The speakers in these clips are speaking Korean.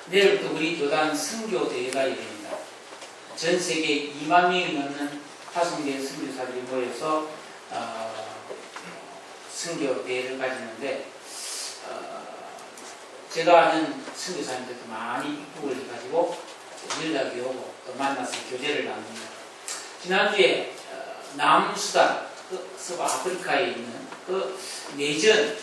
내일부터 우리 교단 선교대회가 열립니다. 전 세계 2만 명이 넘는 파송된 선교사들이 모여서 선교대회를 가지는데 제가 아는 선교사님들도 많이 입국을 해가지고 연락이 오고 또 만나서 교제를 나눕니다. 지난주에 남수단, 서아프리카에 있는 그 내전,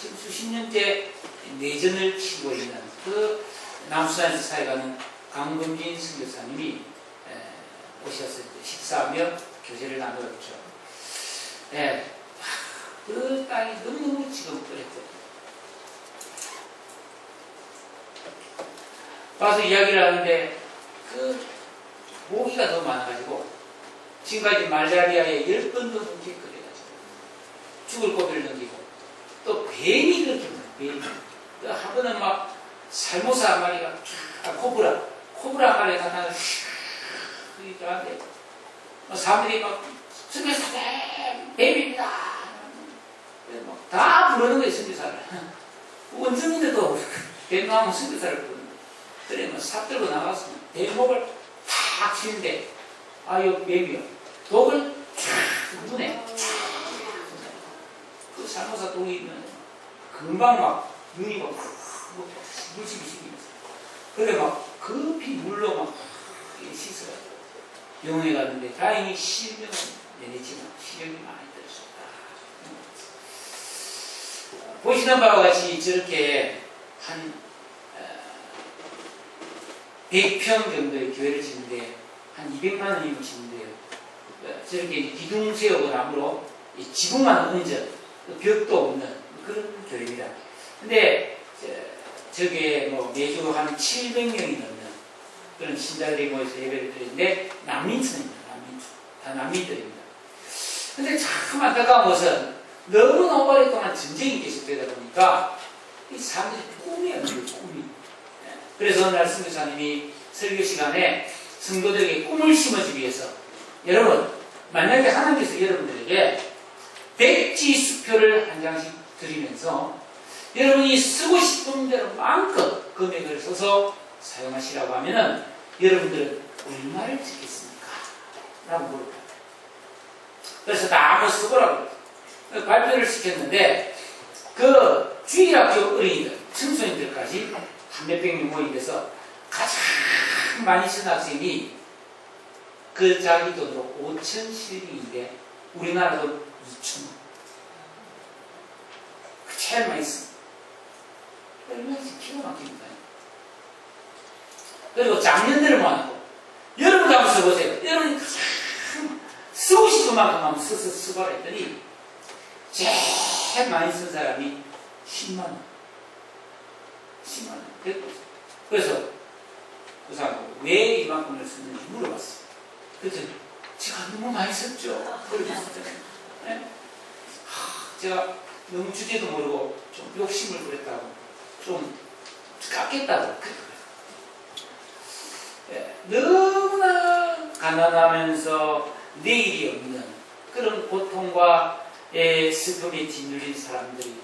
지금 수십 년째 내전을 치고 있는 그 남수단에서 사역하는 강범진 선교사님이 오셔서 식사하며 교제를 나누었죠. 그 땅이 너무너무 지금 그랬거든요. 와서 이야기를 하는데 그 모기가 더 많아가지고 지금까지 말라리아에 10번도 넘게 걸려가지고 죽을 고비를 넘기고 또 뱀이 그렇게 많아요. 뱀이. 또 한 번은 막 살모사 한 마리가 코브라 한 마리가 나타나서 저한테 사람들이 막 선교사님 뱀입니다. 다 부르는 거예요. 선교사를. 원주민들도 뱀 나오면 선교사를 부르는 거예요. 그러면 삽 들고 나가서 뱀목을 탁 치는데 아유 뱀이요. 독을 쫙 눈에 그 살모사 독이 있는 금방 막 눈이 막 물집이 생기면서 그래 막 급히 물로 막 씻어가지고 병원에 갔는데 다행히 실명은 내냈지만 시력이 많이 들었었다. 보시는 바와 같이 저렇게 한 100평 정도의 교회를 짓는데 한 200만 원이면 짓는데요. 저렇게 기둥 세우고 나무로 지붕만 얹은 벽도 없는 그런 교회입니다. 근데 저게 뭐 매주 한 700명이 넘는 그런 신자들이 모여서 예배를 드리는데 난민촌입니다. 다 난민들입니다. 근데 참 안타까운 것은 너무나 오랫동안 전쟁이 계속되다 보니까 이 사람들이 꿈이 없는 거예요. 꿈이. 그래서 오늘 선교사님이 설교 시간에 성도들에게 꿈을 심어주기 위해서 여러분 만약에 하나님께서 여러분들에게 백지수표를 한 장씩 드리면서 여러분이 쓰고 싶은 대로 마음껏 금액을 써서 사용하시라고 하면은 여러분들은 얼마를 짓겠습니까? 라고 물어봐요. 그래서 다 한번 써보라고 발표를 시켰는데 그 주일학교 어린이들, 청소년들까지 한 몇백 명 모임에서 가장 많이 쓴 학생이 그 자기 돈으로 5,000실링인데 우리나라도 2,000원. 제일 많이 씁니다. 얼마나 기가 막힙니다. 그리고 작년들을 모아놓고 여러분도 한번 써보세요. 여러분이 가장 쓰고 싶은 만큼 한번 써봐라 했더니 제일 많이 쓴 사람이 10만 원. 10만 원. 그래서 그 사람 왜 이만큼을 썼는지 물어봤어요. 그랬더니 제가 너무 많이 썼죠. 네? 제가 너무 주제도 모르고 좀 욕심을 부렸다고 좀 깎겠다고 네, 너무나 가난하면서 내일이 없는 그런 고통과 슬픔에 짓눌린 사람들이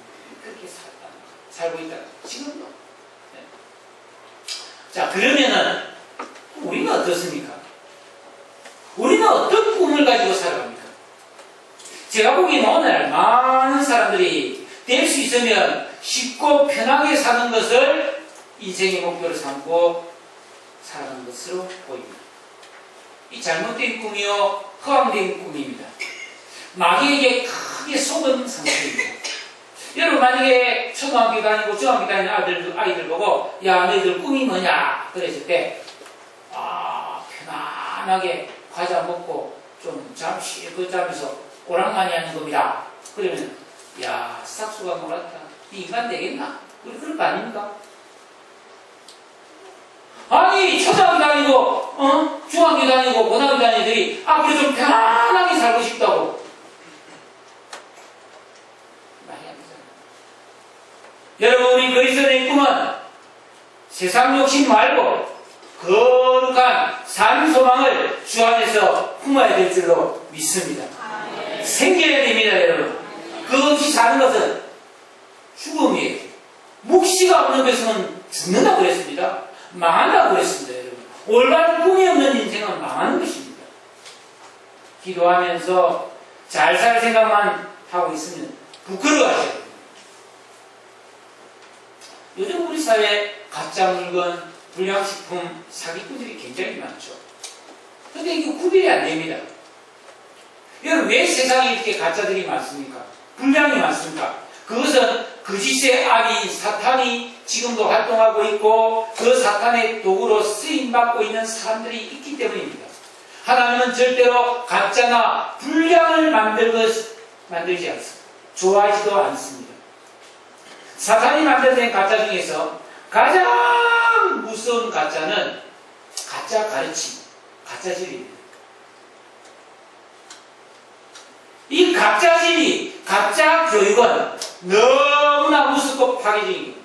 그렇게 살고 있다. 지금도. 네. 자, 그러면은 우리는 어떻습니까? 우리는 어떤 꿈을 가지고 살아갑니까? 제가 보기에는 오늘 많은 사람들이 될 수 있으면 쉽고 편하게 사는 것을 인생의 목표로 삼고 살아가는 것으로 보입니다. 이 잘못된 꿈이요, 허황된 꿈입니다. 마귀에게 크게 속은 상태입니다. 여러분 만약에 초등학교 다니고 중학교 다니는 아이들 보고 야 너희들 꿈이 뭐냐 그랬을 때 편안하게 과자 먹고 좀 잠시 그 잠에서 오락만이 하는 겁니다. 그러면 야 싹수가 놀았다. 이 인간 되겠나? 우리 그럴 거 아닙니까? 아니 초등학교 다니고 중학교 다니고 고등학교 다니는 애들이 앞으로 좀 편안하게 살고 싶다고 말이 안 되잖아요. 여러분 우리 그리스도의 꿈은 세상 욕심 말고 거룩한 삶 소망을 주 안에서 품어야 될 줄로 믿습니다. 생겨야 됩니다. 여러분 그 없이 사는 것은 죽음이에요. 묵시가 없는 것은 죽는다고 그랬습니다. 망한다고 그랬습니다, 여러분. 올바른 꿈이 없는 인생은 망하는 것입니다. 기도하면서 잘 살 생각만 하고 있으면 부끄러워하셔야 됩니다. 요즘 우리 사회에 가짜 물건, 불량식품, 사기꾼들이 굉장히 많죠. 근데 이거 구별이 안 됩니다. 여러분, 왜 세상에 이렇게 가짜들이 많습니까? 불량이 많습니까? 그것은 거짓의 악인 사탄이 지금도 활동하고 있고 그 사탄의 도구로 쓰임받고 있는 사람들이 있기 때문입니다. 하나님은 절대로 가짜나 불량을 만들지 않습니다. 좋아하지도 않습니다. 사탄이 만들어낸 가짜 중에서 가장 무서운 가짜는 가짜 가르침, 가짜 진리입니다. 이 가짜 진리, 가짜 교육은 너무나 무섭고 파괴적인 겁니다.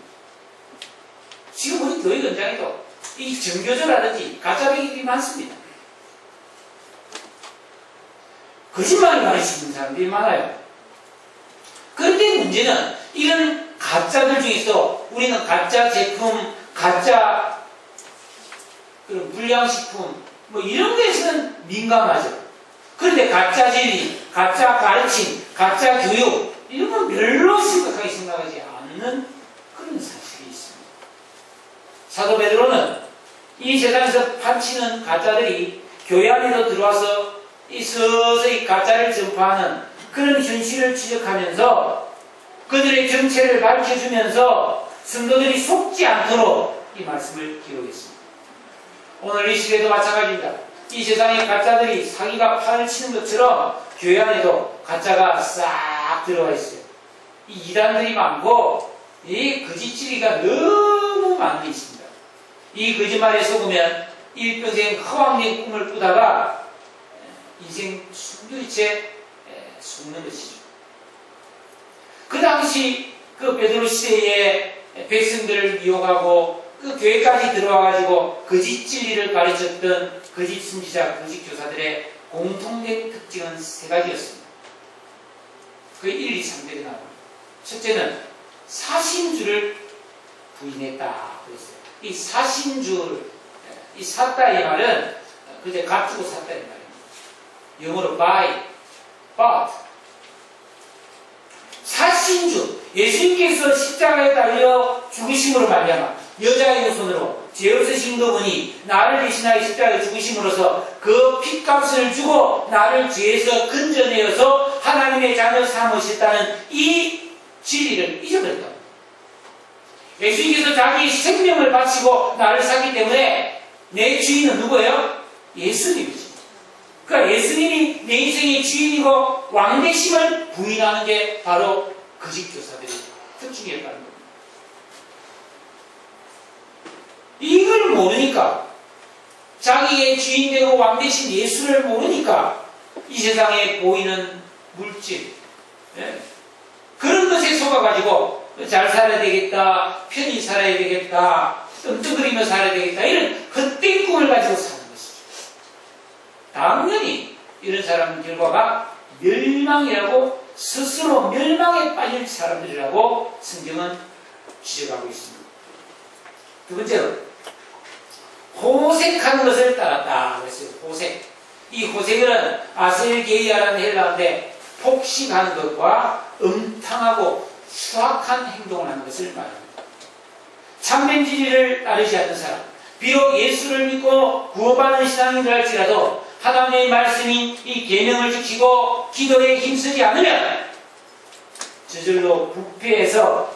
지금 우리 교육 현장에도 이 정교조라든지 가짜 교육이 많습니다. 거짓말을 가르치는 사람들이 많아요. 그런데 문제는 이런 가짜들 중에서 우리는 가짜 제품, 가짜 그런 불량식품 뭐 이런 거에서는 민감하죠. 그런데 가짜 진리, 가짜 가르침, 가짜 교육 이런 건 별로 심각하게 생각하지 않는 그런 사실이 있습니다. 사도 베드로는 이 세상에서 판치는 가짜들이 교회 안에도 들어와서 이 서서히 가짜를 전파하는 그런 현실을 지적하면서 그들의 정체를 밝혀주면서 성도들이 속지 않도록 이 말씀을 기록했습니다. 오늘 이 시대도 마찬가지입니다. 이 세상에 가짜들이 사기가 판을 치는 것처럼 교회 안에도 가짜가 싹 들어가 있어요. 이 이단들이 많고 이 거짓지리가 너무 많이 있습니다. 이 거짓말에 속으면 일평생 허황된 꿈을 꾸다가 인생 순교리째 속는 것이죠. 그 당시 그 베드로 시대에 백성들을 미혹하고 그 교회까지 들어와가지고 거짓 진리를 가르쳤던 거짓 선지자, 거짓 교사들의 공통된 특징은 세 가지였습니다. 그 1, 2, 3들이 나옵니다. 첫째는 사신주를 부인했다 그랬어요. 이 사신주를, 이 샀다 이 말은 그제 값주고 샀다 이 말입니다. 영어로 buy, bought. 사신주, 예수님께서 십자가에 달려 죽으심으로 말미암아 여자의 손으로 죄 없으신 그분이 나를 대신하여 십자가에 죽으심으로써 그 핏값을 주고 나를 죄에서 건져내어서 하나님의 자녀 삼으셨다는 이 진리를 잊어버렸다. 예수님께서 자기 생명을 바치고 나를 샀기 때문에 내 주인은 누구예요? 예수님이지. 그러니까 예수님이 내 인생의 주인이고 왕되심을 부인하는 게 바로 거짓 교사들의 특징이었다는 겁니다. 이걸 모르니까, 자기의 주인되고 왕되신 예수를 모르니까 이 세상에 보이는 물질, 그런 것에 속아가지고 잘 살아야 되겠다, 편히 살아야 되겠다, 뜸뜨거리며 살아야 되겠다, 이런 헛된 꿈을 가지고 사는 것이죠. 당연히 이런 사람 결과가 멸망이라고, 스스로 멸망에 빠질 사람들이라고 성경은 지적하고 있습니다. 두 번째로 호색하는 것을 따랐다 그랬어요. 호색. 이 호색은 아셀게이아라는 헬라어인데 폭식하는 것과 음탕하고 수악한 행동을 하는 것을 말합니다. 참된 진리를 따르지 않는 사람, 비록 예수를 믿고 구원받는 신앙인들 할지라도 하나님의 말씀인 이 계명을 지키고 기도에 힘쓰지 않으면 저절로 부패해서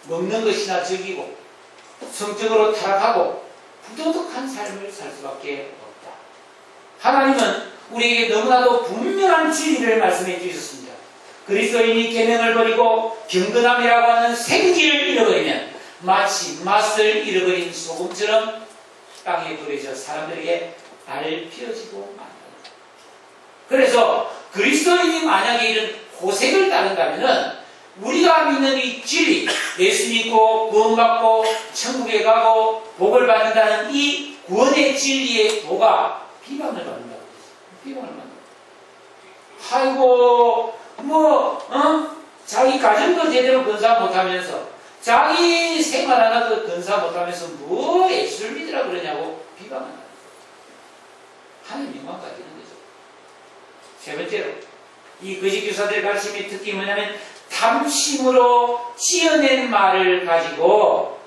먹는 것이나 즐기고 성적으로 타락하고 부도덕한 삶을 살 수밖에 없다. 하나님은 우리에게 너무나도 분명한 진리를 말씀해 주셨습니다. 그리스도인이 계명을 버리고 경건함이라고 하는 생기를 잃어버리면 마치 맛을 잃어버린 소금처럼 땅에 버려져 사람들에게 밟혀지고 만다. 그래서 그리스도인이 만약에 이런 호색을 따른다면 우리가 믿는 이 진리, 예수 믿고 구원받고 천국에 가고 복을 받는다는 이 구원의 진리의 도가 비방을 받는다고 했어요. 비방을 받는다. 아이고 자기 가정도 제대로 건사 못하면서 자기 생활 하나도 건사 못하면서 뭐 예수를 믿으라 그러냐고 비방한다. 하나님 영광 가지는 거죠. 세 번째로 이 거짓 교사들의 가르침의 특징이 뭐냐면 탐심으로 지어낸 말을 가지고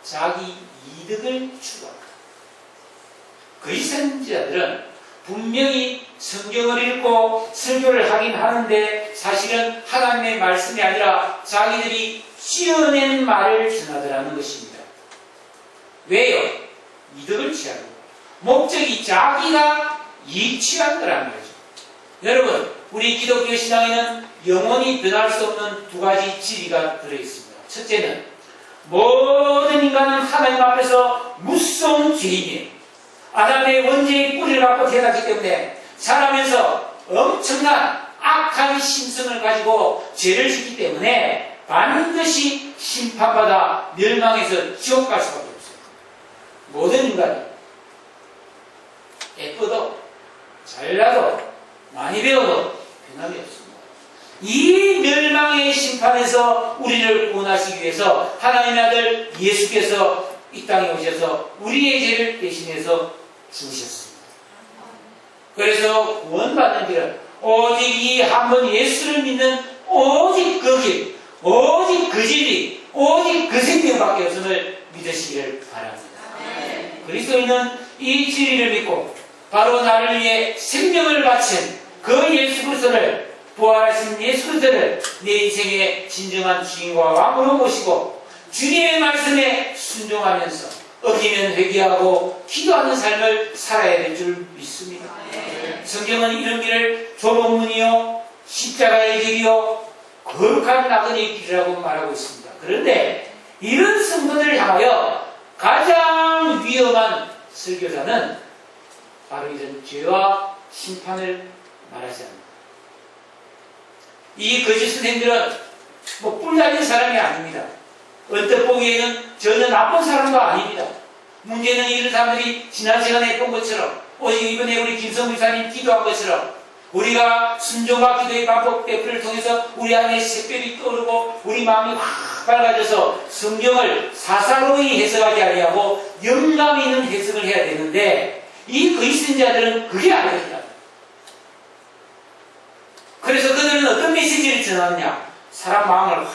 자기 이득을 추구한다. 거짓 선지자들은 분명히 성경을 읽고 설교를 하긴 하는데 사실은 하나님의 말씀이 아니라 자기들이 지어낸 말을 전하더라는 것입니다. 왜요? 이득을 취하는 거예요. 목적이 자기가 이익 취한 거라는 거죠. 여러분, 우리 기독교 신앙에는 영원히 변할 수 없는 두 가지 진리가 들어있습니다. 첫째는 모든 인간은 하나님 앞에서 무서운 죄인이에요. 아담의 원죄의 뿌리를 갖고 태어났기 때문에 자라면서 엄청난 악한 심성을 가지고 죄를 짓기 때문에 반드시 심판받아 멸망해서 지옥 갈 수밖에 없어요. 모든 인간이 예뻐도 잘나도 많이 배워도 변함이 없습니다. 이 멸망의 심판에서 우리를 구원하시기 위해서 하나님의 아들 예수께서 이 땅에 오셔서 우리의 죄를 대신해서 죽으셨습니다. 그래서 구원받는 길은 오직 이 한 번 예수를 믿는 오직 그 길, 오직 그 진리, 오직 그 생명밖에 없음을 믿으시기를 바랍니다. 그리스도인은 이 진리를 믿고 바로 나를 위해 생명을 바친 그 예수 그리스도를, 부활하신 예수 그리스도를 내 인생의 진정한 주인과 왕으로 모시고 주님의 말씀에 순종하면서 어기면 회개하고 기도하는 삶을 살아야 될 줄 믿습니다. 성경은 이런 길을 좁은 문이요 십자가의 길이요 거룩한 나그네의 길이라고 말하고 있습니다. 그런데 이런 성도들을 향하여 가장 위험한 설교자는 바로 이런 죄와 심판을 말하지 않는다. 이 거짓 선생들은 뿔 달린 사람이 아닙니다. 언뜻 보기에는 전혀 나쁜 사람도 아닙니다. 문제는 이런 사람들이 지난 시간에 했던 것처럼, 오직 이번에 우리 김성우 이사님 기도한 것처럼 우리가 순종과 기도의 반복 대표를 통해서 우리 안에 새별이 떠오르고 우리 마음이 확 밝아져서 성경을 사사로이 해석하지 아니하고 영감 있는 해석을 해야 되는데 이 거짓선지자들은 그게 아닙니다. 그래서 그들은 어떤 메시지를 전하느냐? 사람 마음을 확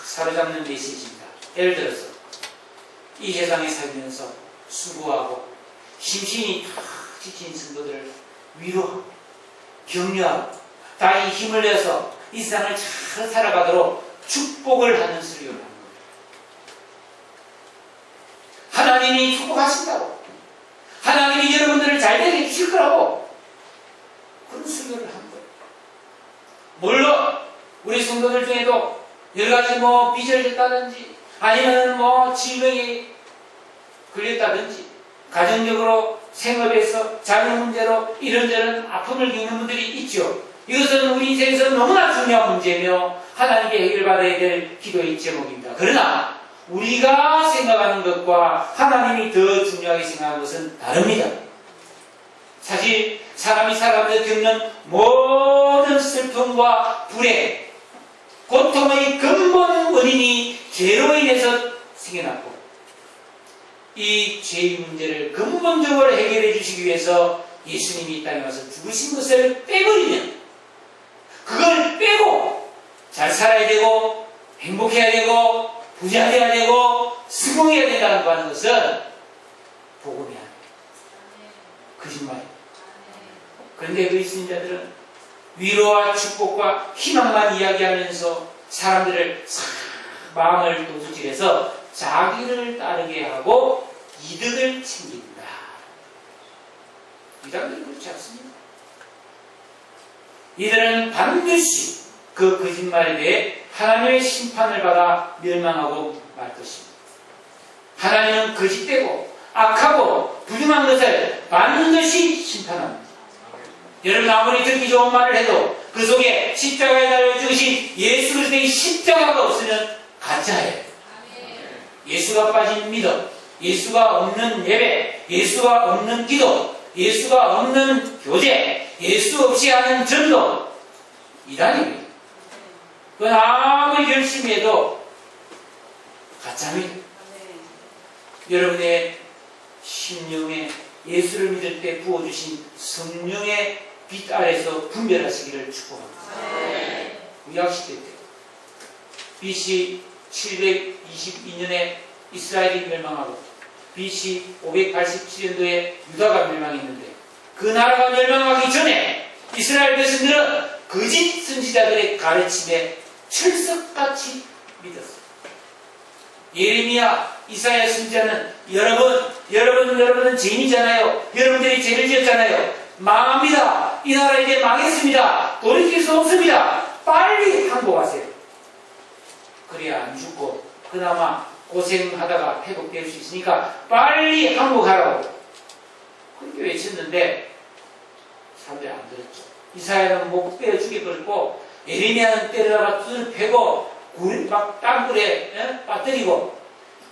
사로잡는 메시지입니다. 예를 들어서 이 세상에 살면서 수고하고 심신이 다 지친 성도들을 위로하고 격려하고 다시 힘을 내서 이 세상을 잘 살아가도록 축복을 하는 설교를 하는 거예요. 하나님이 축복하신다고, 하나님이 여러분들을 잘되게 해주실 거라고 그런 설교를 하는 거예요. 물론 우리 성도들 중에도 여러 가지 빚어졌다든지 아니면 질병이 걸렸다든지 가정적으로 생업에서 자녀 문제로 이런저런 아픔을 겪는 분들이 있죠. 이것은 우리 인생에서 너무나 중요한 문제며 하나님께 해결받아야 될 기도의 제목입니다. 그러나 우리가 생각하는 것과 하나님이 더 중요하게 생각하는 것은 다릅니다. 사실 사람이 살아가면서 겪는 모든 슬픔과 불행, 고통의 근본 원인이 죄로 인해서 생겨났고 이 죄의 문제를 근본적으로 해결해 주시기 위해서 예수님이 이 땅에 와서 죽으신 것을 빼버리면, 그걸 빼고 잘 살아야 되고 행복해야 되고 부자 되어야 되고 성공해야 된다고 하는 것은 복음이 아니에요. 거짓말이에요. 그런데 그리스도인들은 위로와 축복과 희망만 이야기하면서 사람들을 마음을 도둑질해서 자기를 따르게 하고 이득을 챙긴다. 이들은 그렇지 않습니다. 이들은 반드시 그 거짓말에 대해 하나님의 심판을 받아 멸망하고 말 것입니다. 하나님은 거짓되고 악하고 부정한 것을 반드시 심판합니다. 여러분 아무리 듣기 좋은 말을 해도 그 속에 십자가에 달려 죽으신 예수 그리스도의 십자가가 없으면 가짜예요. 예수가 빠진 믿음, 예수가 없는 예배, 예수가 없는 기도, 예수가 없는 교제, 예수 없이 하는 전도, 이단입니다. 그건 아무리 열심히 해도 가짜입니다. 여러분의 심령에 예수를 믿을 때 부어주신 성령의 빛 아래서 분별하시기를 축복합니다. 구약시대 때 BC 722년에 이스라엘이 멸망하고 BC 587년도에 유다가 멸망했는데 그 나라가 멸망하기 전에 이스라엘 백성들은 거짓 선지자들의 가르침에 철석같이 믿었어요. 예레미야, 이사야 선지자는 여러분은 죄인이잖아요. 여러분들이 죄를 지었잖아요. 망합니다. 이 나라 이제 망했습니다. 돌이킬 수 없습니다. 빨리 항복하세요. 그래야 안 죽고 그나마 고생하다가 회복될 수 있으니까 빨리 항복하라고 그렇게 외쳤는데 사람들이 안 들었죠. 이사야는 목 빼어 죽여버렸고 예레미야는 때려다가 뚫을 패고 막 땅굴에 빠뜨리고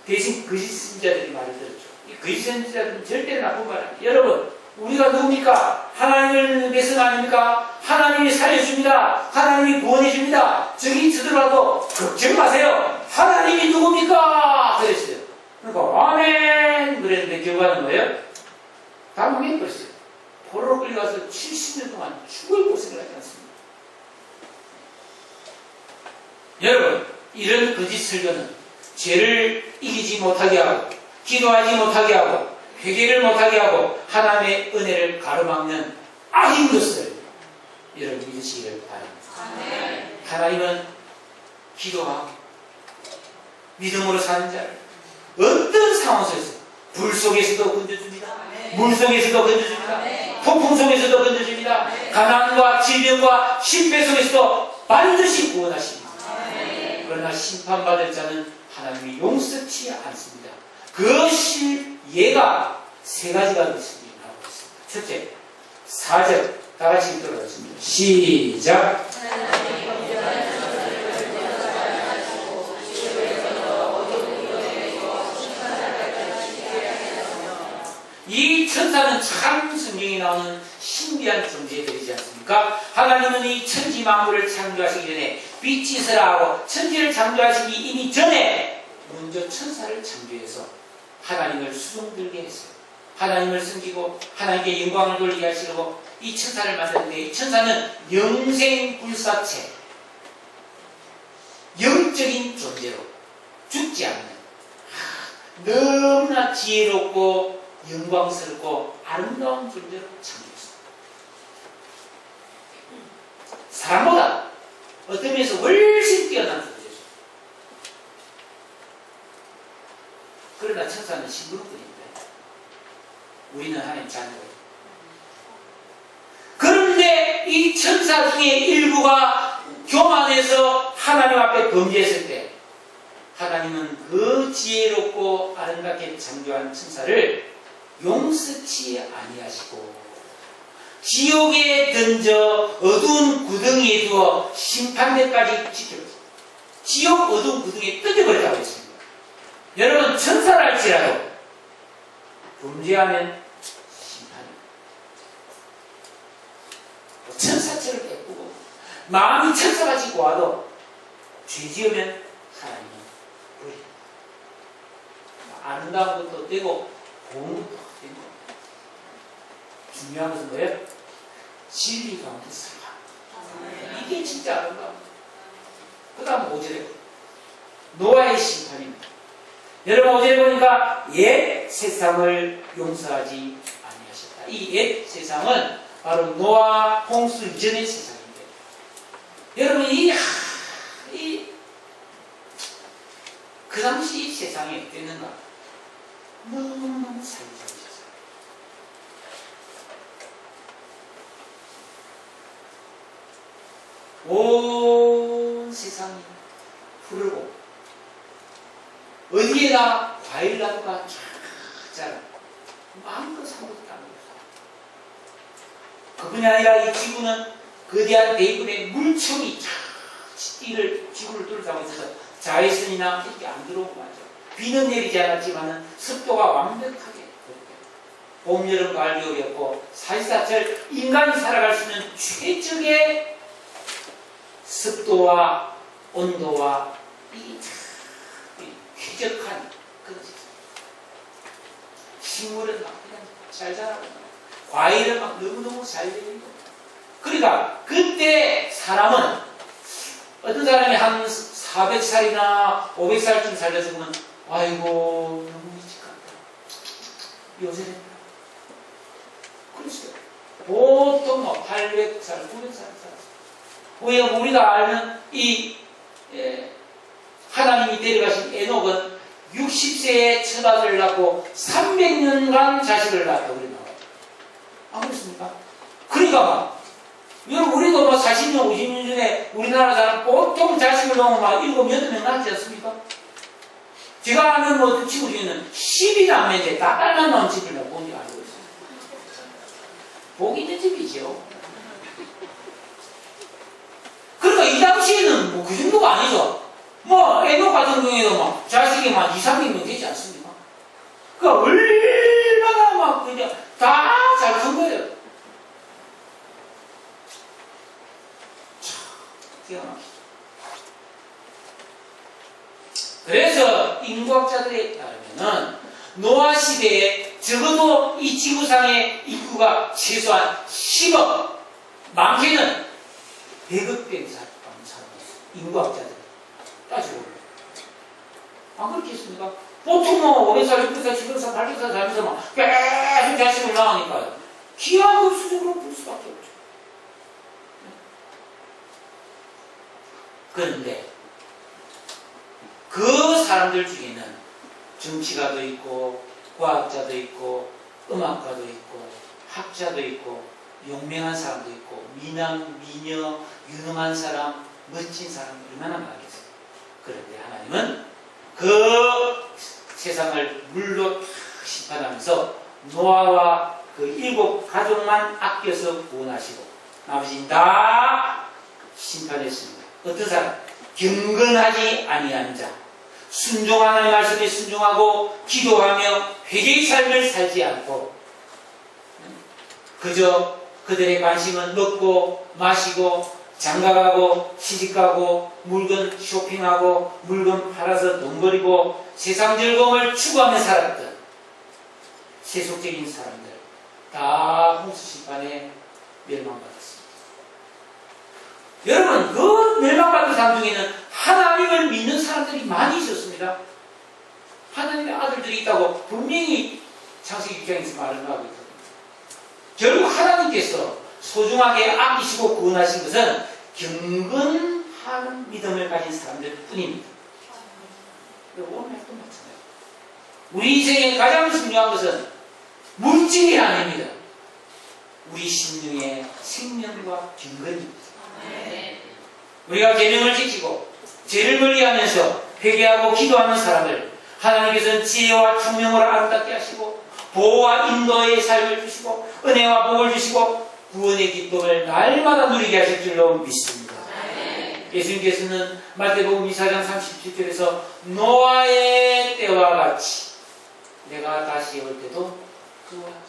대신 거짓 선지자들이 말을 들었죠. 이 거짓 선지자들은 절대로 나쁜 말 아니에요. 여러분, 우리가 누굽니까? 하나님을 백성 아닙니까? 하나님이 살려줍니다. 하나님이 구원해줍니다. 저기 쳐들어와도 걱정 마세요. 하나님이 누굽니까? 그랬어요. 그러니까 아멘 그랬는데 결과는 뭐예요? 다 망해버렸어요. 포로로 끌려가서 70년 동안 죽을 고생을 하지 않습니다. 여러분, 이런 거짓 설교는 죄를 이기지 못하게 하고 기도하지 못하게 하고 회개를 못하게 하고 하나님의 은혜를 가로막는 악인 것을 여러분 믿으시기를 바랍니다. 하나님은 기도하고 믿음으로 사는 자를 어떤 상황 속에서 불 속에서도 건져줍니다. 물 속에서도 건져줍니다. 폭풍 속에서도 건져줍니다. 가난과 질병과 실패 속에서도 반드시 구원하십니다. 그러나 심판받을 자는 하나님이 용서치 않습니다. 그 예가 세 가지가 있습니다. 첫째, 4절 다 같이 읽도록 하겠습니다. 시작. 이 천사는 참 성경에 나오는 신비한 존재들이지 않습니까? 하나님은 이 천지 만물을 창조하시기 전에 빛이 있으라 하고 천지를 창조하시기 이미 전에 먼저 천사를 창조해서 하나님을 수종들게 했어요. 하나님을 섬기고 하나님께 영광을 돌리게 하시려고 이 천사를 만드는데 이 천사는 영생불사체, 영적인 존재로 죽지 않는 너무나 지혜롭고 영광스럽고 아름다운 존재로 창조했습니다. 사람보다 어떤 면에서 훨씬 뛰어난 존재죠. 그러나 천사는 심부름꾼입니다. 우리는 하나님 자녀예요. 그런데 이 천사 중에 일부가 교만해서 하나님 앞에 범죄했을 때 하나님은 그 지혜롭고 아름답게 창조한 천사를 용서치 아니하시고 지옥에 던져 어두운 구덩이에 두어 심판대까지 지켜줬습니다. 지옥 어두운 구덩이에 던져버리라고 했습니다. 여러분, 천사를 할지라도 범죄하면 심판입니다. 천사처럼 예쁘고 마음이 천사같이 고와도 죄지으면 하나님은 버립니다. 아름다운 것도 되고 고운 것도 되고 중요한 것은 뭐예요? 진리 가운데 살아. 이게 진짜 아름다운 거예요. 그 다음 5절에 노아의 심판입니다. 여러분 5절에 보니까 옛 세상을 용서하지 아니하셨다. 이 옛 세상은 바로 노아 홍수 이전의 세상인데 여러분 그 당시 이 세상이 어땠는가? 너무너무 살기 좋으셨어요. 온 세상이 푸르고 어디에나 과일나무가 쫙 자라 마음껏 사고도 따먹었어요. 그뿐이 아니라 이 지구는 거대한 대부분의 물총이 쫙 지구를 둘러싸고 있어서 자외선이나 이렇게 안 들어오고 말이죠. 비는 내리지 않았지만 습도가 완벽하게 봄, 여름, 가을, 겨울이었고 사실사철 인간이 살아갈 수 있는 최적의 습도와 온도와 이 기적한 그런 세상. 식물은 막 그냥 잘 자라고, 과일은 막 너무너무 잘 되는 거예요. 그러니까 그때 사람은, 어떤 사람이 한 400살이나 500살쯤 살다 죽으면 아이고 너무 일찍 간다, 요새 된다 그랬어요. 보통 뭐 800살, 900살 살았어요. 왜 우리가 아는 이 하나님이 데려가신 에녹은 60세에 첫 아들을 낳고 300년간 자식을 낳았다고 그래 나와요. 안 그렇습니까? 그러니까 막 여러분, 우리도 뭐 40년, 50년 전에 우리나라 사람 보통 자식을 낳으면 막 7, 8명 낳지 않습니까? 제가 아는 뭐 친구 중에는 10이 낳으면 다 딸만 낳은 집을 나 본지 알고 있어요. 복 있는 집이죠. 그러니까 이 당시에는 뭐 그 정도가 아니죠. 뭐 에녹 같은 경우에도 막 자식이 막 2, 300명 되지 않습니까? 그러니까 얼마나 막 그냥 다 잘 큰 거예요. 그래서 인구학자들에 따르면은 노아 시대에 적어도 이 지구상의 인구가 최소한 10억, 많게는 100억 된 사람이 있어요. 인구학자들 따지고 보면. 안 그렇겠습니까? 보통 뭐 500살, 600살, 700살, 800살 살면서 막 계속 자식을 낳으니까요. 기하급수적으로 볼 수밖에 없죠. 그런데 그 사람들 중에는 정치가도 있고 과학자도 있고 음악가도 있고 학자도 있고 용맹한 사람도 있고 미남, 미녀, 유능한 사람, 멋진 사람 얼마나 많겠어요. 그런데 하나님은 그 세상을 물로 다 심판하면서 노아와 그 7 가족만 아껴서 구원하시고 나머지는 다 심판했습니다. 어떤 사람? 경건하지 아니한 자, 순종하는 말씀에 순종하고 기도하며 회개의 삶을 살지 않고 그저 그들의 관심은 먹고 마시고 장가가고 시집가고 물건 쇼핑하고 물건 팔아서 돈 벌이고 세상 즐거움을 추구하며 살았던 세속적인 사람들 다 홍수심판에 멸망받았습니다. 여러분, 그 멸망받은 사람 중에는 하나님을 믿는 사람들이 많이 있었습니다. 하나님의 아들들이 있다고 분명히 창세기 6장에서 말을 하고 있거든요. 결국 하나님께서 소중하게 아끼시고 구원하신 것은 경건한 믿음을 가진 사람들 뿐입니다. 오늘도 마찬가지예요. 우리 인생에 가장 중요한 것은 물질이 아닙니다. 우리 심령의 생명과 경건입니다. 우리가 계명을 지키고 죄를 멀리하면서 회개하고 기도하는 사람을 하나님께서는 지혜와 총명으로 아름답게 하시고 보호와 인도의 삶을 주시고 은혜와 복을 주시고 구원의 기쁨을 날마다 누리게 하실 줄로 믿습니다. 예수님께서는 마태복음 24장 37절에서 노아의 때와 같이 내가 다시 올 때도 그와 같으리라.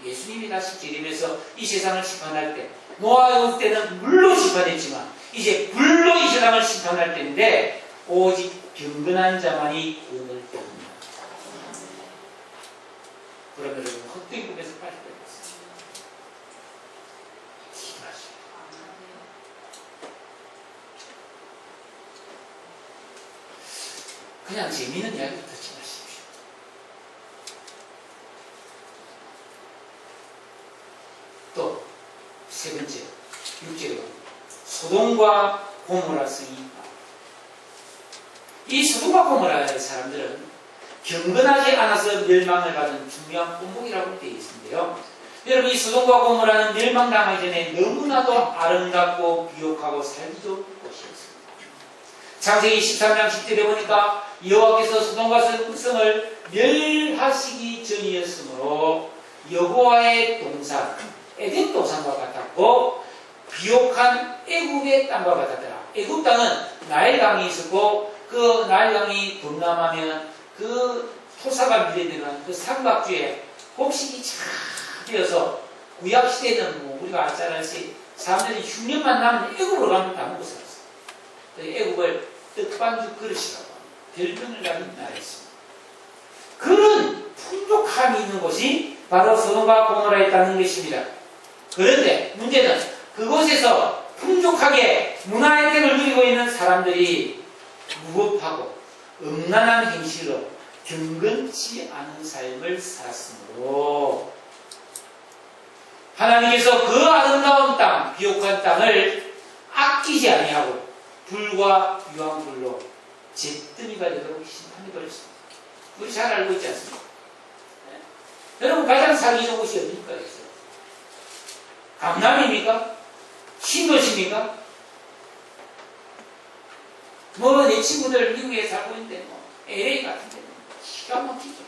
예수님이 다시 재림해서 이 세상을 심판할 때 노아의 올 때는 물로 심판했지만 이제 불로 이 세상을 심판할 때인데 오직 경건한 자만이 구원을 얻습니다. 그러면 여러분 헛된 꿈에서 빨리 빼겠습니다. 기도하십시오. 그냥 재미있는 이야기 듣지 마십시오. 또 세 번째, 6절에 소돔과 고모라 성이 이 소돔과 고모라의 사람들은 경건하지 않아서 멸망을 받은 중요한 본목이라고 되어 있는데요. 여러분, 이 소돔과 고모라는 멸망당하기 전에 너무나도 아름답고 비옥하고 살기 좋은 곳이었습니다. 창세기 13장 10절에 보니까 여호와께서 소돔과 성을 멸하시기 전이었으므로 여호와의 동산 에덴 동산과 같았고 비옥한 애굽의 땅과 같았더라. 애굽 땅은 나일강이 있었고 그 나일강이 동남하면 그 토사가 밀려드는 그 삼각주에 곡식이 잘 되어서 구약시대는 뭐 우리가 알잖아요. 사람들이 흉년만 나면 애굽으로 가면 다 먹고 살았어요. 애굽을 떡반죽 그릇이라고 합니다. 별명을 가진 나라였습니다. 그런 풍족함이 있는 곳이 바로 소돔과 고모라에 있다는 것입니다. 그런데 문제는 그곳에서 풍족하게 문화 혜택을 누리고 있는 사람들이 무법하고 음란한 행실로 경건치 않은 삶을 살았으므로 하나님께서 그 아름다운 땅, 비옥한 땅을 아끼지 아니하고 불과 유황불로 잿더미가 되도록 심판해버렸습니다. 우리 잘 알고 있지 않습니까? 네? 여러분 가장 살기 좋은 곳이 어디입니까? 강남입니까? 신도시입니까? 뭐 내 친구들 미국에 살고 있는데 뭐 LA 같은 데는 기가 막히죠.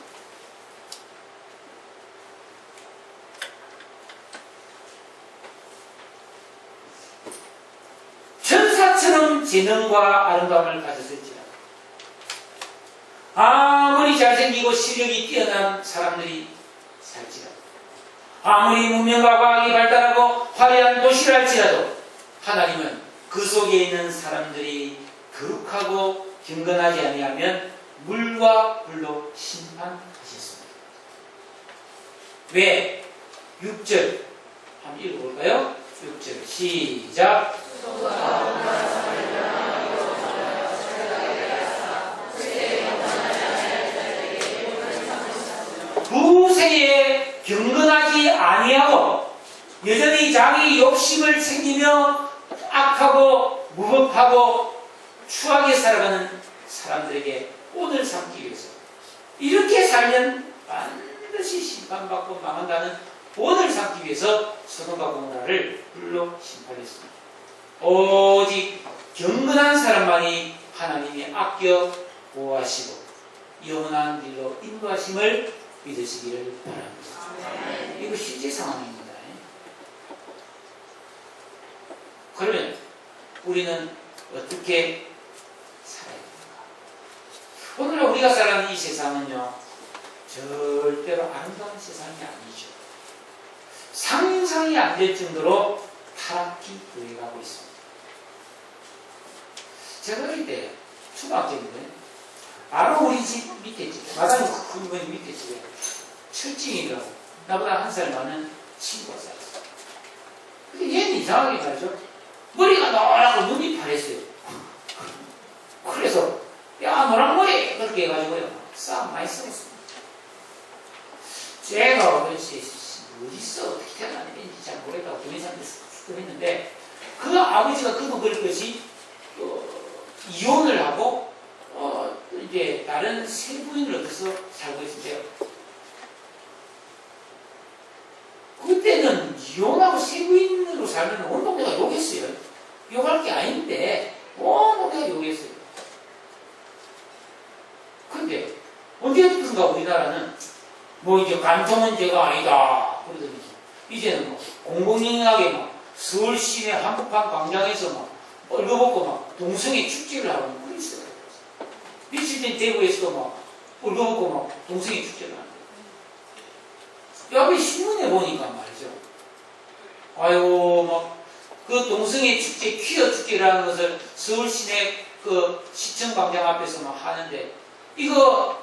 천사처럼 재능과 아름다움을 가졌을지라 아무리 잘생기고 실력이 뛰어난 사람들이 살지라도 아무리 문명과 과학이 발달하고 화려한 도시를 할지라도 하나님은 그 속에 있는 사람들이 거룩하고 경건하지 아니하면 물과 불로 심판하셨습니다. 왜? 6절 한번 읽어볼까요? 6절 시작. 부세에 경건하지 아니하고 여전히 자기 욕심을 챙기며 악하고 무법하고 추하게 살아가는 사람들에게 오늘 삼기 위해서 이렇게 살면 반드시 심판받고 망한다는 오늘 삼기 위해서 소돔과 고모라를 불로 심판했습니다. 오직 경건한 사람만이 하나님이 아껴 보호하시고 영원한 길로 인도하심을 믿으시기를 바랍니다. 이거 실제 상황입니다. 그러면 우리는 어떻게 살아야 됩니까? 오늘 우리가 살아가는 이 세상은요, 절대로 아름다운 세상이 아니죠. 상상이 안 될 정도로 타락히 도해가고 있습니다. 제가 어릴 때 초등학교인데 바로 우리 집 밑에 집, 마당이 큰 건 밑에 집에 철징이라고 나보다 한 살 많은 친구가 살았어요. 근데 얘는 이상하게 말이죠. 머리가 노랗고 눈이 파랬어요. 그래서 야 노랑머리 그렇게 해가지고요 싸움 많이 싸웠습니다. 제가 그렇지 어디서 어떻게 태어났는지 잘 모르겠다고 동의사한테 수습했는데 그 아버지가 그럴 것이 이혼을 하고 이제 다른 새 부인을 얻어서 살고 있는데요. 그때는 이혼하고 새 부인으로 살면 온 동네가 욕했어요. 욕할 게 아닌데 온 동네가 욕했어요. 근데 언제부턴가 우리나라는 뭐 이제 간통문제가 아니다 그러더니 이제는 뭐 공공연하게 막 서울 시내 한복판 광장에서 막 얼거벗고 막 동성애 축제를 하고 그랬어요. 며칠 전 대구에서도 막 얼거벗고 막 동성애 축제를 하는데 앞에 신문에 보니까 말이죠. 아유 막 그 동성애 축제 퀴어 축제라는 것을 서울 시내 그 시청 광장 앞에서 막 하는데 이거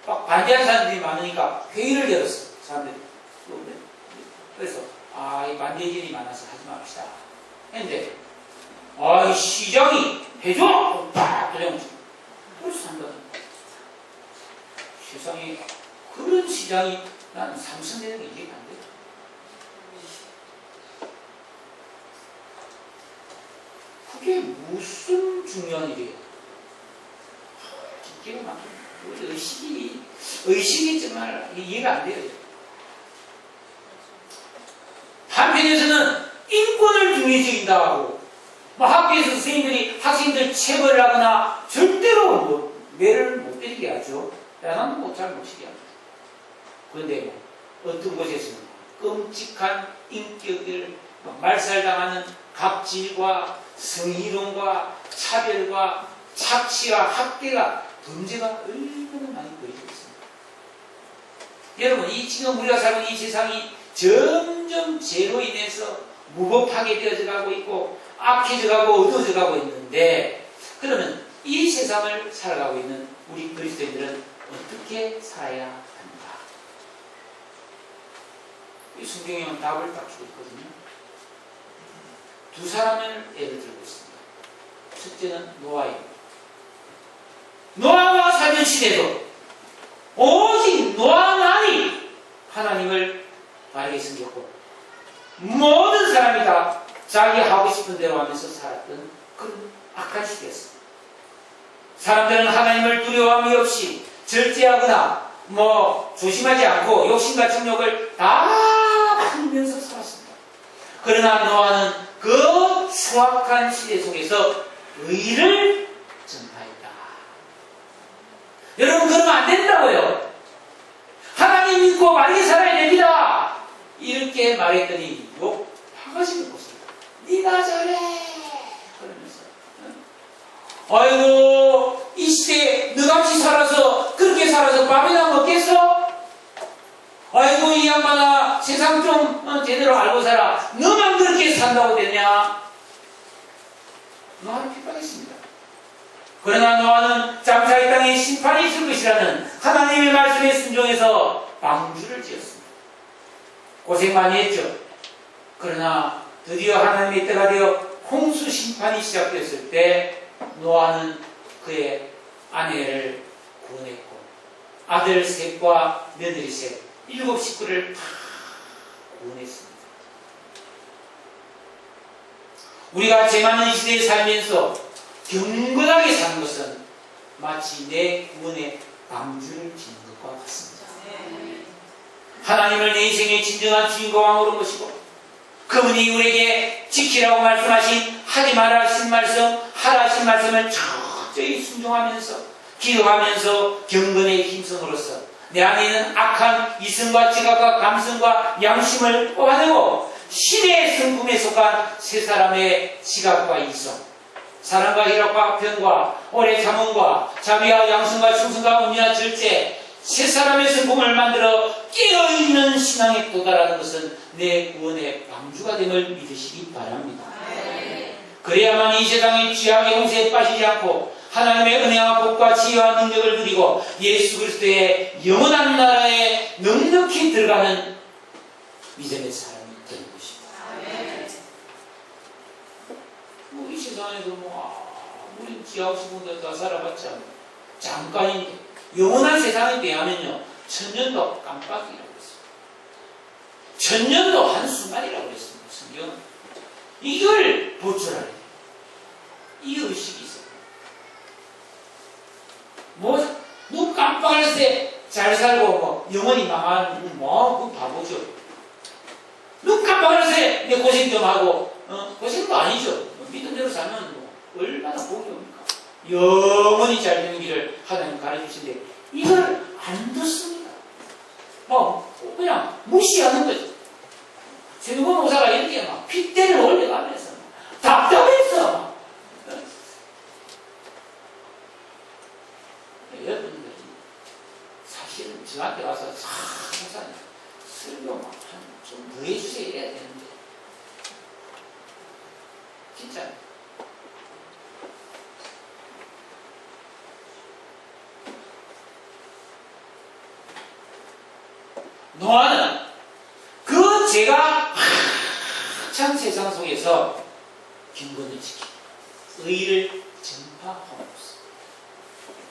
막 반대하는 사람들이 많으니까 회의를 열었어 사람들이. 그래서 이 반대 의견이 많아서 하지 맙시다 했는데 이 시장이 해줘! 딱 그래가지고 그래서 한다는 거야. 세상에 그런 시장이 나는 상승되는 게 이해가 안 돼. 그게 무슨 중요한 일이에요? 기가 막히네. 의식이 정말 이해가 안 돼요. 한편에서는 인권을 중요시킨다 하고 학교에서 선생님들이 학생들 체벌을 하거나 절대로 매를 못 때리게 하죠. 야단도 못 치게 합니다. 그런데 어떤 곳에서는 끔찍한 인격을 말살당하는 갑질과 성희롱과 차별과 착취와 학대가 범죄가 얼마나 많이 벌어지고 있습니다. 여러분, 지금 우리가 살고 있는 이 세상이 점점 죄로 인해서 무법하게 되어져 가고 있고 악해져 가고 어두워져 가고 있는데 그러면 이 세상을 살아가고 있는 우리 그리스도인들은 어떻게 살아야 합니까? 이 성경에는 답을 딱 주고 있거든요. 두 사람을 예를 들고 있습니다. 첫째는 노아입니다. 노아가 살던 시대도 오직 노아만이 하나님을 바르게 섬겼고 모든 사람이 다 자기 하고 싶은 대로 하면서 살았던 그런 악한 시대였습니다. 사람들은 하나님을 두려움이 없이 절제하거나 조심하지 않고 욕심과 정욕을 다 풀면서 살았습니다. 그러나 노아는 그 수악한 시대 속에서 의를 전파했다. 여러분, 그러면 안 된다고요. 하나님 믿고 바르게 살아야 됩니다. 이렇게 말했더니 욕하시는 것입니다. 네가 잘해 그러면서 아이고 이 시대에 너같이 살아서 그렇게 살아서 밥이나 먹겠어? 아이고 이 양반아 세상 좀 제대로 알고 살아. 너만 그렇게 산다고 됐냐? 노아를 핍박했습니다. 그러나 노아는 장차 이 땅에 심판이 있을 것이라는 하나님의 말씀에 순종해서 방주를 지었습니다. 고생 많이 했죠. 그러나 드디어 하나님의 때가 되어 홍수 심판이 시작됐을 때 노아는 그의 아내를 구원했고 아들 셋과 며느리 셋 7 식구를 다 구원했습니다. 우리가 죄 많은 이 시대에 살면서 경건하게 사는 것은 마치 내 구원의 방주를 짓는 것과 같습니다. 하나님을 내 인생의 진정한 주인공으로 모시고 그분이 우리에게 지키라고 말씀하신 하지 말아 하신 말씀, 하라 하신 말씀을 철저히 순종하면서 기도하면서 경건의 힘성으로서 내 안에 있는 악한 이성과 지각과 감성과 양심을 뽑아내고 신의 성품에 속한 세 사람의 지각과 이성, 사랑과 희락과 편과 오래 참음과 자비와 양성과 충성과 온유와 절제, 세 사람의 성품을 만들어 깨어있는 신앙에 도달하는 것은 내 구원의 방주가 됨을 믿으시기 바랍니다. 그래야만 이 세상의 죄악의 홍세에 빠지지 않고 하나님의 은혜와 복과 지혜와 능력을 누리고 예수 그리스도의 영원한 나라에 넉넉히 들어가는 믿음의 사람이 되는 것입니다. 이 세상에서 우리 지하수분들 다 살아봤자 잠깐인데 영원한 세상에 비하면요 1000년도 깜빡이라고 했습니다. 1000년도 한순간이라고 했습니다. 성경은 이걸 보충하려 해요. 이 의식이 있어요. 눈 깜빡할 때 잘 살고 영원히 망한 그 바보죠. 눈 깜빡할 때 내 고생 좀 하고 고생도 아니죠. 믿음대로 살면 얼마나 복이 옵니까? 영원히 잘 되는 길을 하나님 가르치신데 이걸 안 듣습니다. 그냥 무시하는 거죠. 최동원 목사가 이렇게 핏대를 올려가면서 답답했어. 여러분들 사실은 저한테 와서 목사님 설교 좀 더 해주세요 이래야 되는데 진짜 노아는 그 죄가 한참 세상 속에서 경건을 지키고 의를 전파함으로써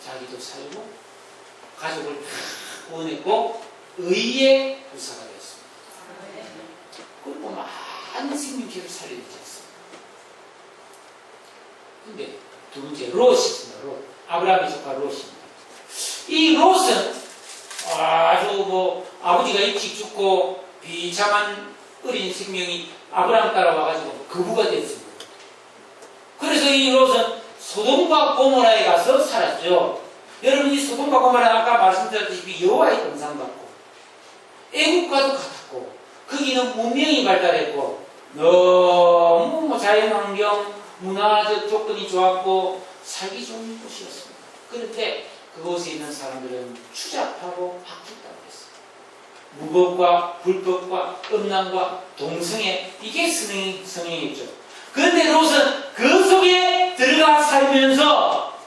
자기도 살고 가족을 다 구원했고 의의 부사가 되었습니다. 그리고 많은 생명체를 살려내지 않습니다. 근데 두 번째 롯이 있습니다. 롯. 아브라함이 속한 롯입니다. 이 롯은 아주 아버지가 일찍 죽고 비참한 어린 생명이 아브라함 따라와가지고 거부가 됐습니다. 그래서 이 롯은 소돔과 고모라에 가서 살았죠. 여러분 이 소돔과 고모라는 아까 말씀드렸다시피 여호와의 동상 같고 애국과도 같았고 거기는 문명이 발달했고 너무 자연환경 문화적 조건이 좋았고 살기 좋은 곳이었습니다. 그런데 그곳에 있는 사람들은 추잡하고 바뀌었다고 했어요. 무법과 불법과 음란과 동성애 이게 성행이었죠. 그런데 롯은 그 속에 들어가 살면서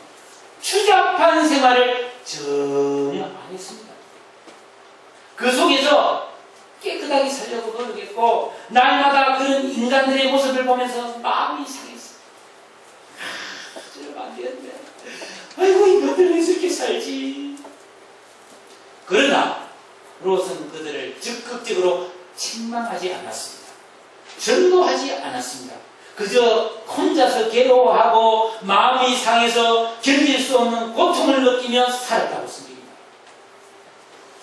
추잡한 생활을 전혀 안 했습니다. 그 속에서 깨끗하게 살려고 노력했고 날마다 그런 인간들의 모습을 보면서 마음이 상했어요. 저러면 안 되는데 아이고 인간들 왜 이렇게 살지. 그러나 롯은 그들을 적극적으로 책망하지 않았습니다. 전도하지 않았습니다. 그저 혼자서 괴로워하고 마음이 상해서 견딜 수 없는 고통을 느끼며 살았다고 씁니다.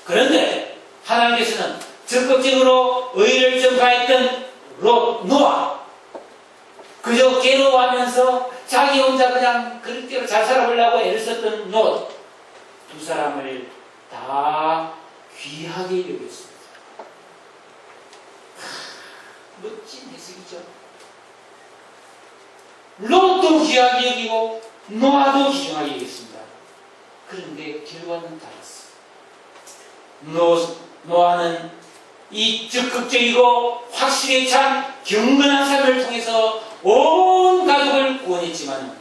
그런데 하나님께서는 적극적으로 의를 전파했던 노아, 그저 괴로워하면서 자기 혼자 그냥 그릇대로 잘 살아보려고 애를 썼던 롯, 두 사람을 다 귀하게 여겼습니다. 멋진 해석이죠. 롯도 귀하게 여기고 노아도 귀중하게 여겼습니다. 그런데 결과는 달랐어요. 노아는 이 적극적이고 확실히 찬 경건한 삶을 통해서 온 가족을 구원했지만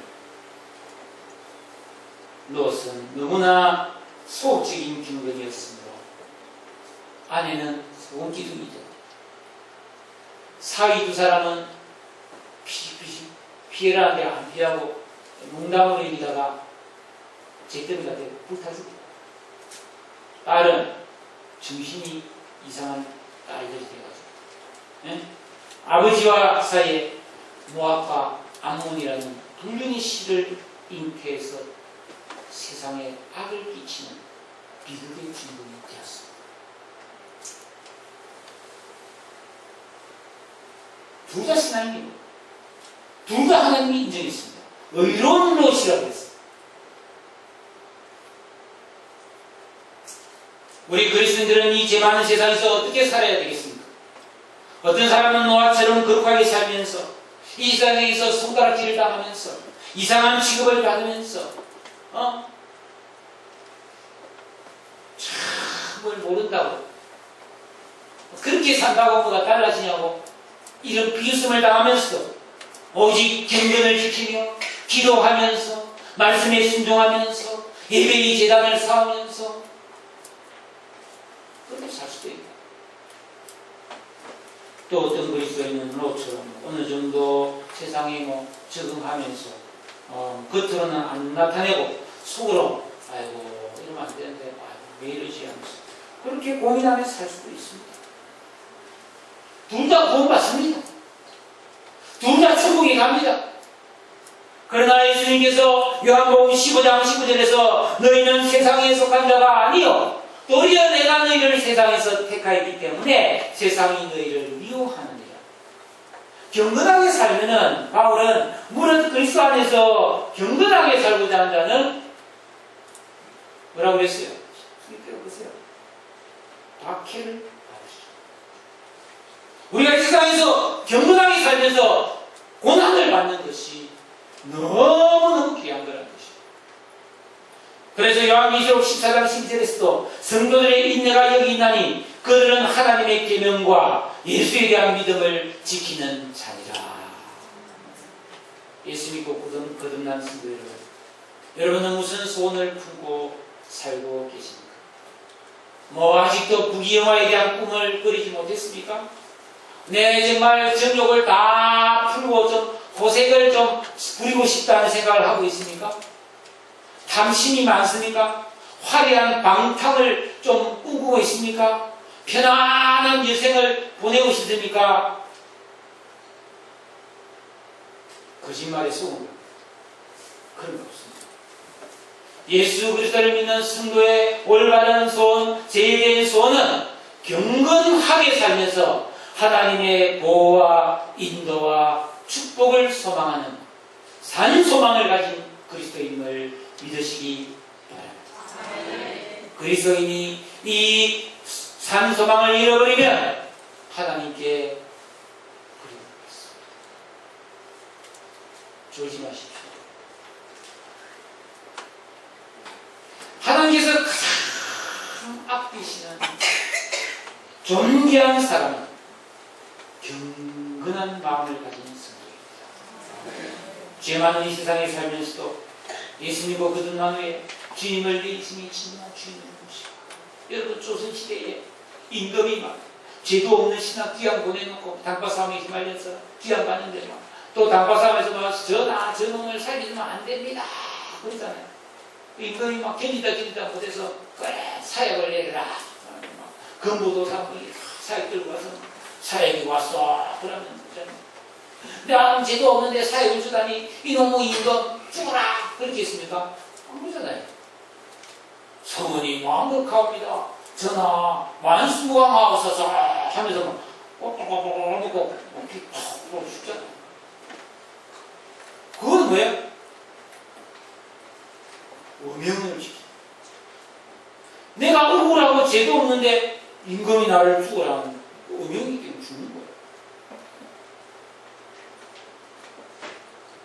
롯은 너무나 소극적인 경건이었으므로 아내는 소금기둥이죠. 사위 두 사람은 피식피식 피해라는데 안 피하고 농담으로 이기다가 잿더미가 되고 불타죽고, 딸은 정신이 이상한 딸들이 돼가지고, 예? 아버지와 사이에 모압과 암몬이라는 불륜의 씨를 잉태해서 세상에 악을 끼치는 비극의 주인공이 되었습니다. 둘 다 신앙이고 둘 다 하나님이 인정했습니다. 의로운 롯이라고 했습니다. 우리 그리스도인들은 이 죄 많은 세상에서 어떻게 살아야 되겠습니까? 어떤 사람은 노아처럼 거룩하게 살면서 이 세상에서 손가락질을 당하면서 이상한 취급을 받으면서 참 뭘 모른다고 그렇게 산다고 뭐가 달라지냐고 이런 비웃음을 당하면서도 오직 경건을 지키며 기도하면서 말씀에 순종하면서 예배의 제단을 쌓으면서 그렇게 살 수도 있다. 또 어떤 그리스도인은 롯처럼 어느 정도 세상에 적응하면서 겉으로는 안 나타내고 속으로 아이고 이러면 안 되는데 아이고 왜 이러지 하면서 그렇게 고민하면서 살 수도 있습니다. 둘 다 구원받습니다. 둘 다 천국에 갑니다. 그러나 예수님께서 요한복음 15장 19절에서 너희는 세상에 속한 자가 아니요 도리어 내가 너희를 세상에서 택하였기 때문에 세상이 너희를 미워하느니라. 경건하게 살면은 바울은 무릇 그리스도 안에서 경건하게 살고자 하는 자는 뭐라고 그랬어요? 보세요. 박해를 받으시죠. 우리가 이 세상에서 경건하게 살면서 고난을 받는 것이 너무너무 귀한 거라는 것이죠. 그래서 요한계시록 14장 12절에서도 성도들의 인내가 여기 있나니 그들은 하나님의 계명과 예수에 대한 믿음을 지키는 자니라. 예수 믿고 거듭난 성도 여러분, 여러분은 무슨 소원을 품고 살고 계십니까? 아직도 부귀영화에 대한 꿈을 꾸리지 못했습니까? 정말 정욕을 다 풀고 좀 고색을 좀 부리고 싶다는 생각을 하고 있습니까? 탐심이 많습니까? 화려한 방탕을 좀 꿈꾸고 있습니까? 편안한 여생을 보내고 싶습니까? 거짓말의 소문, 그런 거 없습니다. 예수 그리스도를 믿는 성도의 올바른 소원, 제일된 소원은 경건하게 살면서 하나님의 보호와 인도와 축복을 소망하는 산 소망을 가진 그리스도인을 믿으시기 바랍니다. 그리스도인이 이 산 소망을 잃어버리면 하나님께 그리워하겠습니다. 조심하십시오. 하나님께서 가장 아끼시는 존귀한 사람은 경건한 마음을 가진 성도입니다. 죄 많은 이 세상에 살면서도 예수님과 거듭난 후에 주님을 믿으심이 진정한 주님을 모시고, 여러분 조선시대에 임금이 막 죄도 없는 신하 귀양 보내놓고 단과싸움에 휘말려서 귀양 받는데 또 단과싸움에서 막 전하 저놈을 살리면 안 됩니다 그러잖아요. 임금이 막 견디다 못해서 그래 사약을 내려라. 금부도 사람이 사약 들고 와서 사약이 왔어 그러면 나 죄도 없는데 사약을 주다니 이놈의 임금 죽어라 그렇게 했습니까? 안 그러잖아요. 성은이 완벽합니다. 전하 만수무강하옵소서 하면서 막 꼬꼬꼬꼬 먹고 이렇게 죽잖아요. 그건 뭐예요? 음영을 지키. 내가 억울하고 죄도 없는데 임금이 나를 죽어라는 음영이 때문에 죽는 거예요.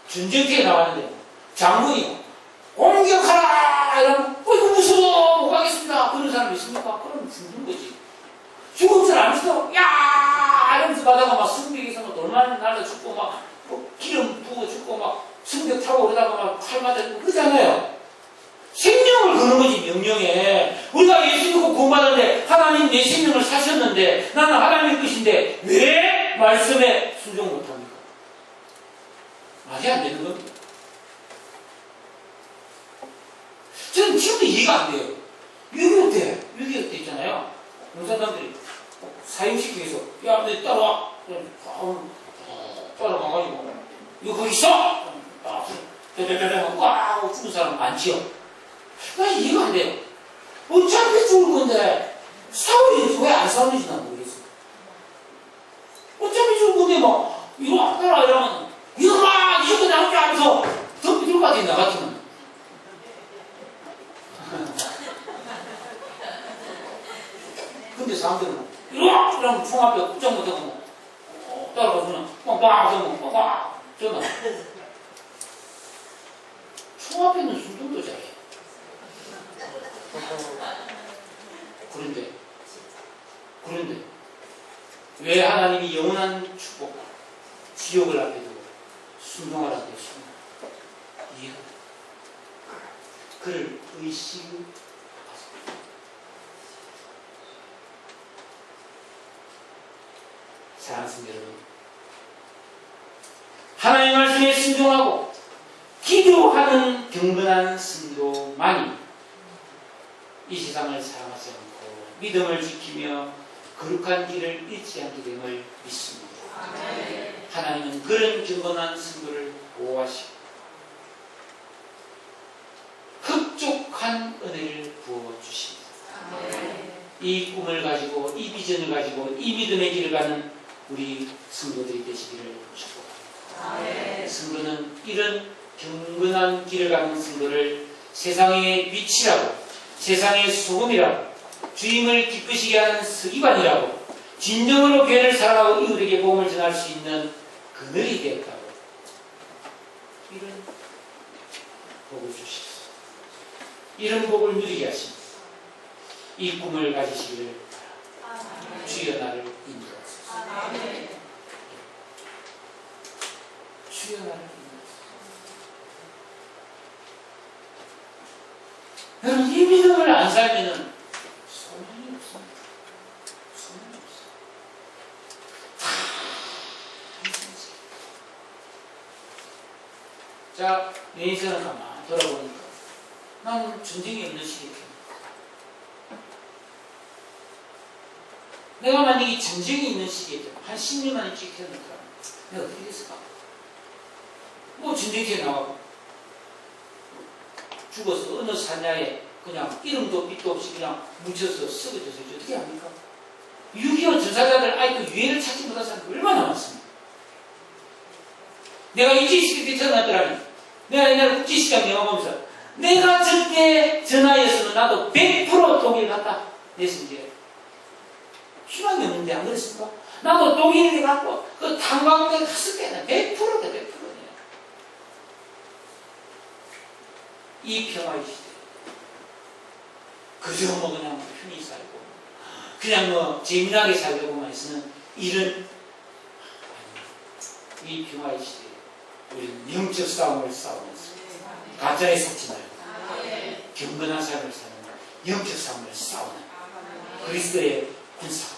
전쟁터에 나왔는데 장군이 공격하라! 이러면 이거 무서워! 못 가겠습니다. 그런 사람이 있습니까? 그럼 죽는 거지. 죽은 사람이서 야! 이러면서 가다가 막 승벽에서 막 돌만 날라 죽고 막 기름 부어 죽고 막 승벽 타고 그러다가 막 칼 맞아주고 그러잖아요. 생명을 거는 거지 명령에. 우리가 예수 믿고 구원받았는데 하나님 내 생명을 사셨는데 나는 하나님의 것인데 왜 말씀에 순종 못합니까? 말이 안 되는 겁니다. 저는 지금도 이해가 안 돼요. 6.25 때 있잖아요. 공산당들이 사형시키기 위해서 야, 너 따라와. 따라가가지고 이거 거기 있어! 와! 죽은 사람 많지요. 나 이해가 안 돼요. 어차피 죽을 건데 사울이 왜 안 싸우는지 난 모르겠어요. 어차피 죽을 건데 막 이거 따라 이러면 이거 봐! 이 정도 나올 줄 알면서 덤비 들고 가지 나 같으면 근데 사람들은 이러면 총 앞에 ቁ정 못하고 따라가서는 꽉꽉 하면 꽉꽉 전화 총 앞에는 순종도 잘해. 그런데 왜 하나님이 영원한 축복 지옥을 앞에 두고 순종하라고 했습니까? 이해가 그를 의식을 사랑하는 성도 여러분, 하나님의 말씀에 순종하고 기도하는 경건한 성도만이 이 세상을 사랑하지 않고 믿음을 지키며 거룩한 길을 잃지 않게 됨을 믿습니다. 하나님은 그런 경건한 성도를 보호하시고 흡족한 은혜를 부어주십니다. 이 꿈을 가지고 이 비전을 가지고 이 믿음의 길을 가는 우리 성도들이 되시기를 축복합니다. 성도는 이런 경건한 길을 가는 성도를 세상의 빛이라고, 세상의 소금이라고, 주임을 기쁘시게 하는 서기관이라고, 진정으로 교회를 사랑하고 이웃에게 복음을 전할 수 있는 그늘이 되었다고, 이런 복을 주십시오. 이런 복을 누리게 하십니다. 이 꿈을 가지시기를 바랍니다. 주여 나를 인도하소서. 주여 나를 인도하소서. 여러분, 이 믿음을 안 살면은 소망이 없습니다. 소망이 없어요. 자, 내 인생을 가만 돌아보니까 나는 전쟁이 없는 시기입니다. 내가 만약에 전쟁이 있는 시기에 한 10년만 일찍 태어났더라면 내가 어떻게 됐을까? 뭐 전쟁터에 나가고 죽어서 어느 산야에 그냥 이름도 빛도 없이 그냥 묻혀서 썩어져서 어떻게 합니까? 6.25 전사자들 아직도 유해를 찾지 못한 사람이 얼마나 많습니까? 내가 일제시기 때 태어났더라면 내가 옛날에 국제시장 영화 보면서 내가 저때 전화였으면 나도 100% 독일 갔다 냈으면 돼요. 희망이 없는데 안 그랬습니까? 나도 독일에 갔고 그 탄광대 갔을 때는 100%다 100%네요. 이 평화의 시대 그저 뭐 그냥 편히 살고 그냥 뭐 재미나게 살려고만 해서는 이런 이 평화의 시대에 우리는 영적 싸움을 싸우면서 가짜에 속지 말고 경건한 삶을 사는 영적 삶을 싸우는 그리스도의 군사가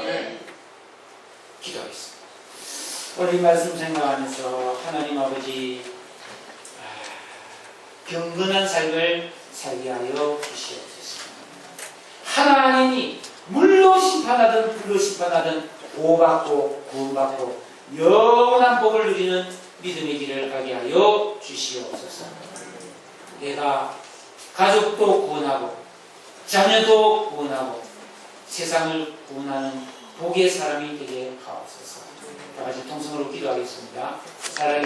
돼요. 기도하겠습니다. 오늘 이 말씀 생각하면서 하나님 아버지 경건한 삶을 살게 하여 주시옵소서. 하나님이 물로 심판하든 불로 심판하든 보호받고 구원받고 영원한 복을 누리는 믿음의 길을 가게 하여 주시옵소서. 내가 가족도 구원하고 자녀도 구원하고 세상을 구원하는 복의 사람이 되게 하옵소서. 다 같이 통성으로 기도하겠습니다. 사랑이